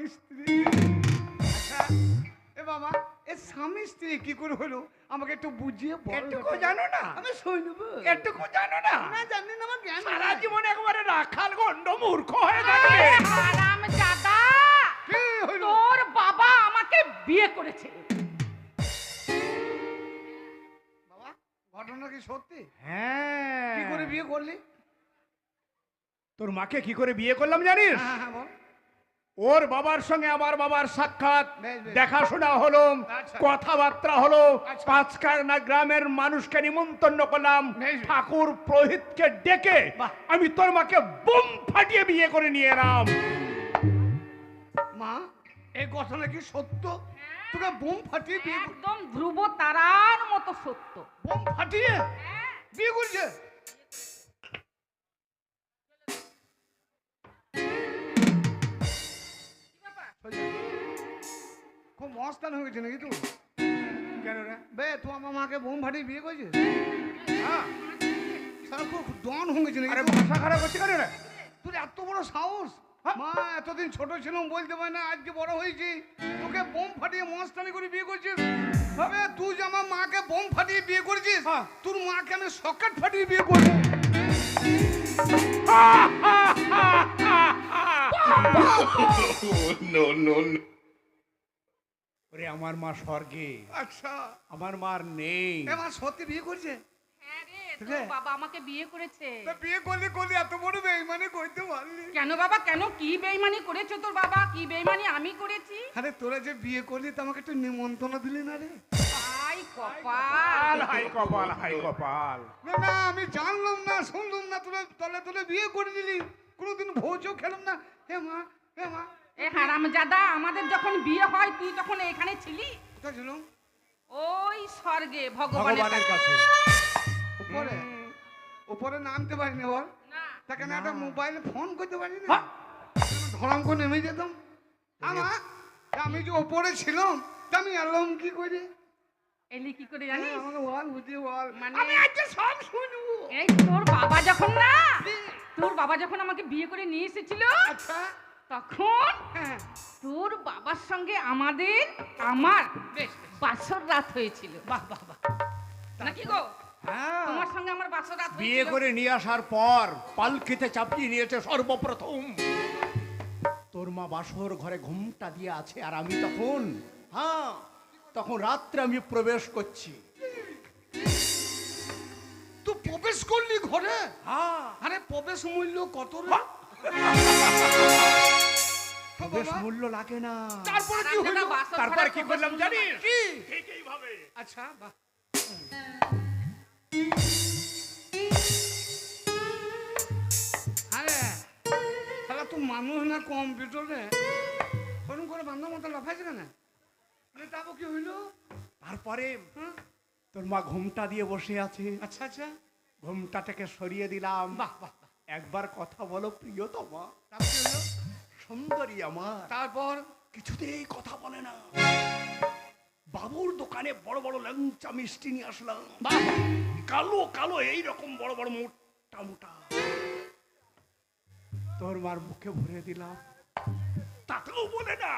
স্ত্রী। আচ্ছা এ বাবা এ স্বামী স্ত্রী কি করে হলো আমাকে একটু বুঝিয়ে বল। এটুকু জানো না? আমি শুনব। এটুকু জানো না? না জানি না, আমার জ্ঞান সারা নেই। জীবন একবারে রাখাল গন্ড মূর্খ হয়ে থাকবে। হারামজাদা, কি হইলো? তোর বাবা আমাকে বিয়ে করেছে। বাবা ঘটনা কি সত্যি? হ্যাঁ। কি করে বিয়ে করলি? তোর মাকে কি করে বিয়ে করলাম জানিস? হ্যাঁ হ্যাঁ বল। ওর বাবার সঙ্গে আমার বাবার সাক্ষাৎ, বেশ, বেশ। দেখাশোনা হলো, আচ্ছা। কথাবার্তা হলো, আচ্ছা। পাঁচকারনা গ্রামের মানুষকে নিমন্ত্রণ করলাম, বেশ। ঠাকুর পুরোহিতকে ডেকে বাহ। আমি তোর মাকে বোম ফাটিয়ে বিয়ে করে নিয়ে এলাম। মা এই ঘটনা কি সত্য? তোকে বোম ফাটিয়ে বিয়ে একদম ধ্রুব তারার মতো সত্য। বোম ফাটিয়ে বিয়ে করছে? খুব মস্তান হয়ে গেছে নাকি তুই? কেন রে? বে তুই আমার মাকে বোম ফাটিয়ে বিয়ে করছিস? হ্যাঁ। সারা খুব ডন হয়ে গেছে নাকি আরে তুই? ভাষা খারাপ হচ্ছে কেন রে? তোর এত বড় সাহস? মা এতদিন ছোট ছিলাম বলতে পারি না, আজকে বড় হয়েছি তোকে বোম ফাটিয়ে মস্তানি করে বিয়ে করছিস? তবে তুই যে আমার মাকে বোম ফাটিয়ে বিয়ে করেছিস, হ্যাঁ। তোর মাকে আমি সকেট ফাটিয়ে বিয়ে করবো। No, no, no. ওরে আমার মা স্বর্গে, আচ্ছা আমার মার নেই। এবার সত্যি বিয়ে করছে? হ্যাঁ রে, ঠিক তোর আছে। বাবা আমাকে বিয়ে করেছে। তা বিয়ে করলে করলে এত বড় বেইমানি করতে পারলি? কেন বাবা, কেন? কি বেইমানি করেছো তোর বাবা? কি বেইমানি আমি করেছি? আরে তোরা যে বিয়ে করলি তা আমাকে একটু নিমন্ত্রণ দিলি না রে? হাই কপাল। হাই কপাল, হাই কপাল। না না আমি জানলাম না, শুনলাম না, তোরা তলে তলে বিয়ে করে দিলি, কোনোদিন ভোজও খেলাম না। হে মা, হে মা, এ হারামজাদা, আমাদের যখন বিয়ে হয় তুই তখন এখানে ছিলি? কোথায় ছিলাম? ওই স্বর্গে ভগবানের ভগবানের কাছে। উপরে উপরে নামতে পারিনি বল? না। তাকে না একটা মোবাইলে ফোন করতে পারি না? হ্যাঁ। ধরাম করে নেমে যেতাম। আমার আমি যে ওপরে ছিলাম তা আমি এলাম কি করে? এলি কি করে জানিস? আমাকে বল, বুঝিয়ে বল। মানে- আমি আজকে সব শুনবো। এই তোর বাবা যখন না, তোর বাবা যখন আমাকে বিয়ে করে নিয়ে এসেছিল, আচ্ছা তখন হ্যাঁ তোর বাবার সঙ্গে আমার বেশ বাসর রাত হয়েছিল। বাহ বাহ বাহ, নাকি গো? হ্যাঁ। তোমার সঙ্গে আমার বাসর রাত বিয়ে হয়েছিল। করে নিয়ে আসার পর পালকিতে চাপিয়ে নিয়েছে সর্বপ্রথম। তোর মা বাসর ঘরে ঘুমটা দিয়ে আছে আর আমি তখন, হ্যাঁ, তখন রাত্রে আমি প্রবেশ করছি। তুই প্রবেশ করলি ঘরে? হ্যাঁ। আরে প্রবেশ মূল্য কত রে? বাহ! তো বেশ বাবা, মূল্য লাগে না। তারপরে কি হলো? হারামজাদা, বাসর তারপর ঘরে কি প্রবেশ করলাম মূল্য জানিস? লাগে। কি? ঠিক এইভাবে। আচ্ছা বাহ। আরে শালা তুই মানুষ না কম্পিউটার রে? ফোন করে বান্ধব মতো লাফাইছে কেন? তারপর কি হইলো? তারপরে হ্যাঁ? তোর মা ঘুমটা দিয়ে বসে আছে। আচ্ছা আচ্ছা ঘুমটাটাকে সরিয়ে দিলাম। বাহ বাহ বাহ। একবার কথা বলো প্রিয়তমা, তারপর কি হলো? সুন্দরী আমার। তারপর কিছুতেই কথা বলে না। বাবুর দোকানে বড় বড় ল্যাংচা মিষ্টি নিয়ে আসলাম। বাহ কালো কালো এইরকম বড় বড় মোটা মোটা, তোর মার মুখে ভরে দিলাম। তাতেও বলে না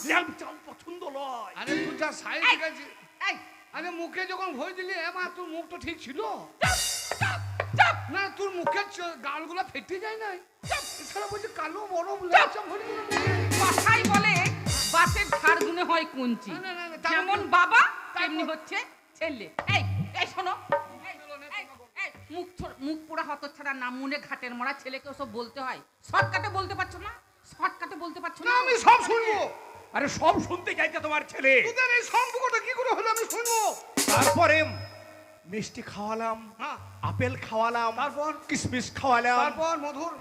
ল্যাংচা পছন্দ নয়। আরে তুই যা সাইজ গেছি। এই, আরে মুখে যখন ভয় দিলি মা তোর মুখ তো ঠিক ছিল চুপ, চুপ। না? তোর মুখের গালগুলো ফেটে যায় না? এছাড়া বলছি কালো বড় ল্যাংচা ভরে দিল মুখে। কথাই বলে বাসের ঝাড় গুনে হয় কুঞ্চি। না, না, না, তারপর যেমন কি- বাবা তারপর- তেমনি হচ্ছে ছেলে। এই এই শোনো, এই, এই, মুখ পোড়া হতচ্ছাড়া নাম মুনে ঘাটের মরা ছেলেকে ওসব বলতে হয়? শর্টকাটে বলতে পারছো না? শর্টকাটে বলতে পারছো না না? আমি সব শুনবো। আরে সব শুনতে চাইছে তোমার ছেলে। তোদের এই সম্পর্কটা কি করে হলো আমি শুনবো। তারপরে মিষ্টি খাওয়ালাম, হ্যাঁ আপেল খাওয়ালাম, তারপর? কিশমিশ খাওয়ালাম। তারপর মধুর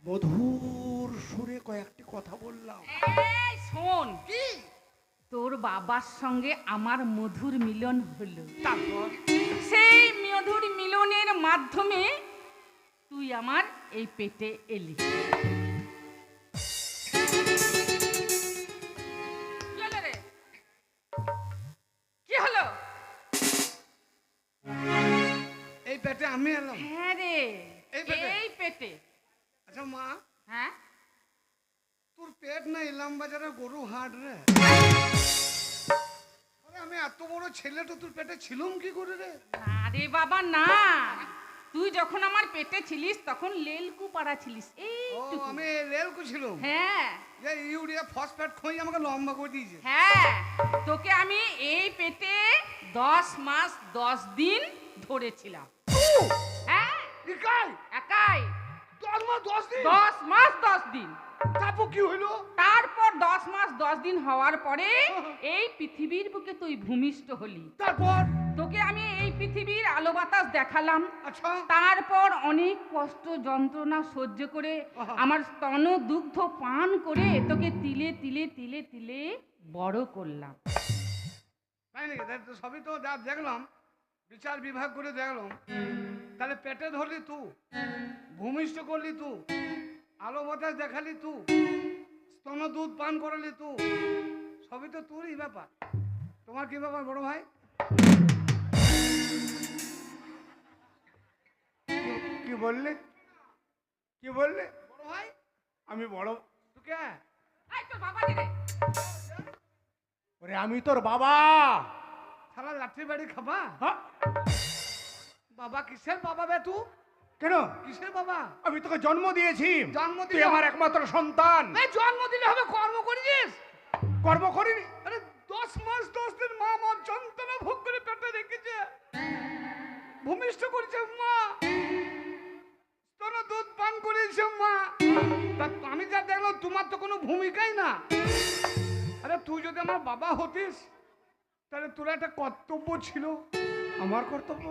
মধুর সুরে কয়েকটি কথা বললাম। এই শোন, কি? তোর বাবার সঙ্গে আমার মধুর মিলন হলো। তারপর সেই মধুর মিলনের মাধ্যমে তুই আমার এই পেটে এলি। কি হলো রে? কি হলো? এই পেটে আমি এলাম। হ্যাঁ রে, এই পেটে? এই পেটে। আচ্ছা মা হ্যাঁ, তোর পেট না ইলাম বাজারে গরু হাট রে। আরে আমি এত বড় ছেলেটা তোর পেটে ছিলুম কি করে রে? আরে বাবা না, তুই যখন আমার পেটে ছিলিস তখন লেলকু পাড়া ছিলিস ও এইটুকু। আমি রেলকু ছিলুম। হ্যাঁ যে ইউরিয়া ফসফেট খই আমাকে লম্বা করে দিয়েছে। হ্যাঁ, তোকে আমি এই পেটে 10 মাস 10 দিন ধরেছিলাম। হ্যাঁ ইকাই একাই 10 মাস 10 দিন। 10 মাস 10 দিন। তারপর কি হইলো? তারপর 10 মাস 10 দিন হওয়ার পরে এই পৃথিবীর বুকে তুই ভূমিষ্ঠ হলি। তারপর তোকে আমি এই পৃথিবীর আলো বাতাস দেখালাম। আচ্ছা তারপর অনেক কষ্ট যন্ত্রণা সহ্য করে আহা। আমার স্তন দুগ্ধ পান করে তোকে তিলে তিলে তিলে তিলে বড় করলাম। তাই নাকি? তাই তো সবই তো দেখলাম, বিচার বিভাগ করে দেখলাম। তাহলে পেটে ধরলি তু, ভূমিষ্ঠ করলি তু, আলো বাতাস দেখালি তু, স্তন দুধ পান করালি তু, সবই তো তোরই ব্যাপার। তোমার কি ব্যাপার বড় ভাই? কি বললে? কি বললে? বড় ভাই আমি বড়? তুই কে? এই তোর বাবা দিলে ওরে আমি তোর বাবা। শালা লাঠি বাড়ি খাবা? হ্যাঁ? বাবা কিসের বাবা বে তু? কেন? কিসের বাবা? আমি তোকে জন্ম দিয়েছি, জন্ম তুই দিলে আমার একমাত্র সন্তান। এই জন্ম দিলে হবে, কর্ম করেছিস? কর্ম করিনি? আরে 10 মাস 10 দিন মা আমার যন্ত্রণা ভোগ করে পেটে রেখেছে, ভূমিষ্ঠ করেছে মা, স্তন দুধ পান করেছে মা। তা আমি যা দেখলাম তোমার তো কোনো ভূমিকাই না। আরে তুই যদি আমার বাবা হতিস তাহলে তোর একটা কর্তব্য ছিল। আমার কর্তব্য?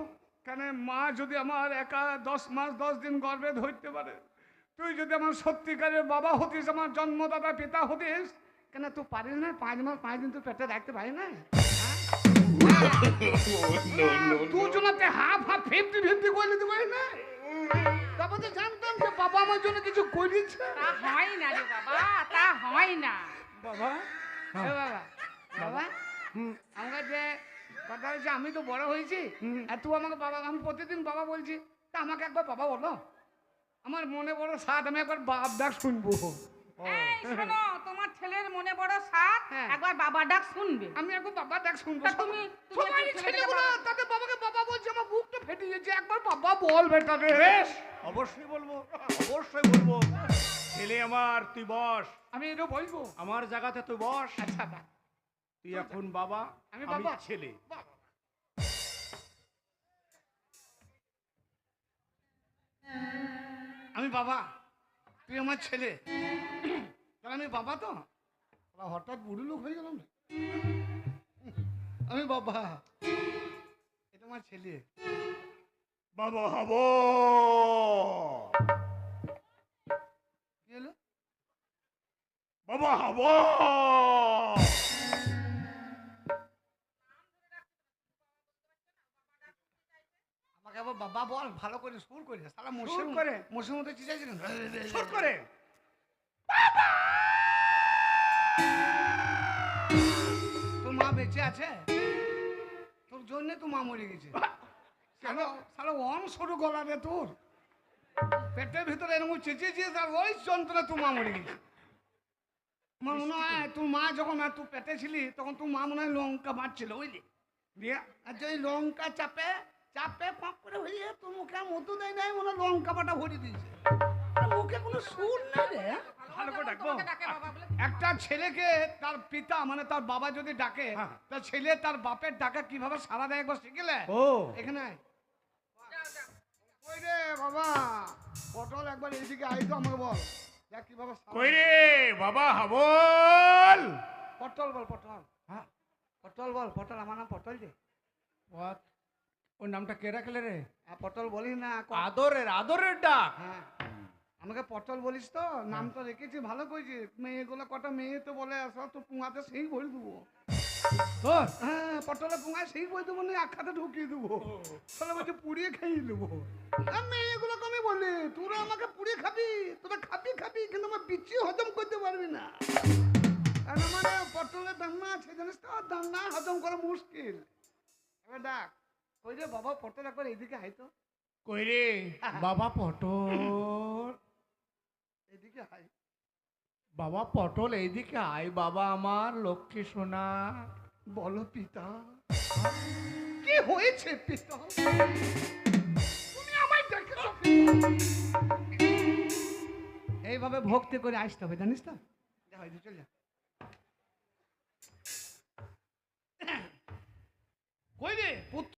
কেন মা যদি আমার একা 10 মাস 10 দিন গর্ভে ধরতে পারে, তুই যদি আমার সত্যিকারের বাবা হতিস, আমার জন্মদাতা পিতা হতিস, কেন তুই পারিস না 5 মাস 5 দিন তুই পেটে রাখতে পারিস না? তুই জনাতে হাফ হাফ 50-50 করে দিতে পারিস না? তারপর তো জানতাম যে বাবা আমার জন্য কিছু করেছে। তা হয় না রে বাবা, তা হয় না। বাবা এ বাবা বাবা আমাকে যে কথা হচ্ছে, আমি তো বড় হয়েছি আর তুই আমাকে বাবা, আমি প্রতিদিন বাবা বলছি, তা আমাকে একবার বাবা বলো। আমার মনে বড় সাথ, আমি একবার বাপ ডাক শুনবো। এই শোনো, তোমার ছেলের মনে বড় সাথ, হ্যাঁ। একবার বাবা ডাক শুনবে। আমি একবার বাবা ডাক শুনবো। তা তুমি- তুমি সবাই একটু ছেলেটাকে ছেলেগুলো বাবা- তাদের বাবাকে বাবা বলছে, আমার বুকটা ফেটে গেছে, একবার বাবা বল বেটা রে। বেশ, অবশ্যই বলবো, অবশ্যই বলবো। ছেলে আমার, তুই বস, আমি এটা বলবো। আমার জায়গাতে তুই বস। আচ্ছা বাবা। তুই এখন বাবা, আমি আমি বাবা। ছেলে। বাবা। আমি বাবা, তুই আমার ছেলে, তাহলে আমি বাবা তো? বাবা, হঠাৎ বুড়ো লোক হয়ে গেলাম। আমি বাবা, এটা আমার ছেলে। বাবা হব। কি হলো? বাবা হব। আমাকে আবার বাবা বল, ভালো করে সুর করে। সালা সুর করে? মোষের মধ্যে চিচাইছিলেন। সুর করে? তোর মা বেঁচে আছে? তোর জন্য তো মা মরে গেছে। সালা সালা অন সরু গলা রে তোর, পেটের ভিতরে এরকম চেঁচিয়েছিস আর ওই যন্ত্রণা তোর মা মরে গেছে। আমার মনে হয় তোর মা যখন তুই পেটে ছিলি তখন তোর মা মনে হয় লঙ্কা মারছিল, বুঝলি? দিয়ে আর যে ওই লঙ্কা চাপে চাপে পাপ করে হয়ে তোর মুখে আর মধু দেয় নাই, মনে হয় লঙ্কা বাটা ভরে দিয়েছে। আর মুখে কোনো সুর নাই রে। ভালো করে ডাকবো? তোমাকে ডাকে বাবা বলে। একটা ছেলেকে তার পিতা মানে তার বাবা যদি ডাকে, হ্যাঁ। তার ছেলে তার বাপের ডাকা কিভাবে সারা দেয় একবার শিখলে? ও এখানে আয়। ওই রে বাবা, পটল একবার এইদিকে আই তো, আমাকে বল দেখ কিভাবে সারা কই দেয়। রে বাবা হাবল। পটল বল, পটল। হ্যাঁ, পটল বল, পটল। আমার নাম পটল যে। what? ওর নামটা কে রাখলে রে? পটল বলিস না। আদরের, আদরের ডাক। হ্যাঁ, আমাকে পটল বলিস তো, নাম তো রেখেছি ভালো করেছিস। মেয়েগুলো কটা মেয়ে তো বলে সব তো পুঙাতে সেই বলে দেবো। তোর হ্যাঁ, পটলে পুঙায় সেই বই দেবো না, আখাতে ঢুকিয়ে দেবো। তাহলে বলছে পুড়িয়ে খাইয়ে দেবো। মেয়েগুলোকে আমি বলি, তোরা আমাকে পুড়িয়ে খাবি, তোরা খাবি খাবি কিন্তু আমার বিচি হজম করতে পারবি না। আর মানে পটলের দান্না আছে জানিস তো, দান্না হজম করা মুশকিল। এবার ডাক, ওই যে বাবা পটল একবার এইদিকে আয় তো, কই রে বাবা পটল। এইদিকে আয়। বাবা পটল এইদিকে আয় বাবা, আমার লক্ষ্মী সোনা। বলো পিতা, কি হয়েছে পিতা? তুমি আমায় ডেকেছো পিতা? এইভাবে ভক্তি করে আসতে হবে, জানিস তো? যা হয় চল যা।